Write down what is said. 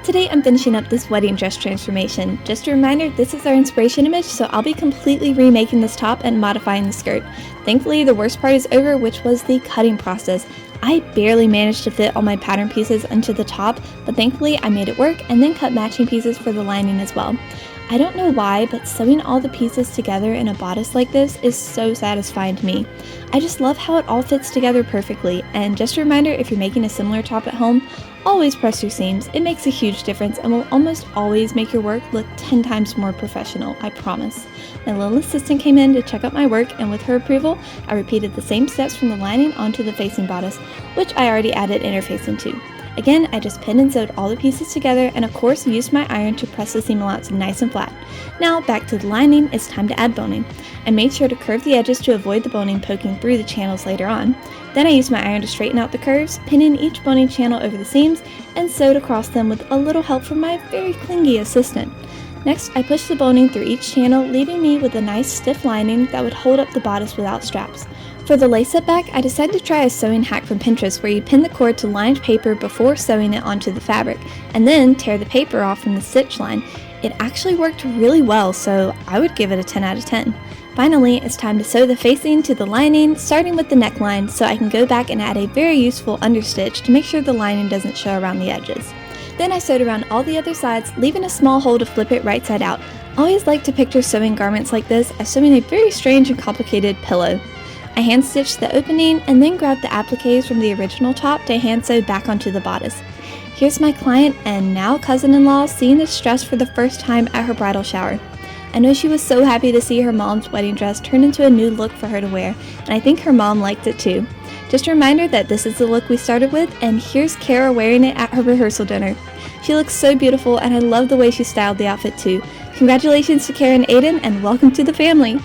Today I'm finishing up this wedding dress transformation. Just a reminder, this is our inspiration image, so I'll be completely remaking this top and modifying the skirt. Thankfully, the worst part is over, which was the cutting process. I barely managed to fit all my pattern pieces into the top, but thankfully I made it work and then cut matching pieces for the lining as well. I don't know why, but sewing all the pieces together in a bodice like this is so satisfying to me. I just love how it all fits together perfectly, and just a reminder, if you're making a similar top at home, always press your seams. It makes a huge difference and will almost always make your work look 10 times more professional, I promise. My little assistant came in to check out my work, and with her approval, I repeated the same steps from the lining onto the facing bodice, which I already added interfacing to. Again, I just pinned and sewed all the pieces together, and of course used my iron to press the seam allowance nice and flat. Now back to the lining, it's time to add boning. I made sure to curve the edges to avoid the boning poking through the channels later on. Then I used my iron to straighten out the curves, pinning each boning channel over the seams, and sewed across them with a little help from my very clingy assistant. Next, I pushed the boning through each channel, leaving me with a nice stiff lining that would hold up the bodice without straps. For the lace-up back, I decided to try a sewing hack from Pinterest where you pin the cord to lined paper before sewing it onto the fabric, and then tear the paper off from the stitch line. It actually worked really well, so I would give it a 10 out of 10. Finally, it's time to sew the facing to the lining, starting with the neckline, so I can go back and add a very useful understitch to make sure the lining doesn't show around the edges. Then I sewed around all the other sides, leaving a small hole to flip it right side out. I always like to picture sewing garments like this as sewing a very strange and complicated pillow. I hand stitched the opening and then grabbed the appliques from the original top to hand sew back onto the bodice. Here's my client and now cousin-in-law seeing this dress for the first time at her bridal shower. I know she was so happy to see her mom's wedding dress turn into a new look for her to wear, and I think her mom liked it too. Just a reminder that this is the look we started with, and here's Kara wearing it at her rehearsal dinner. She looks so beautiful, and I love the way she styled the outfit too. Congratulations to Kara and Aiden, and welcome to the family!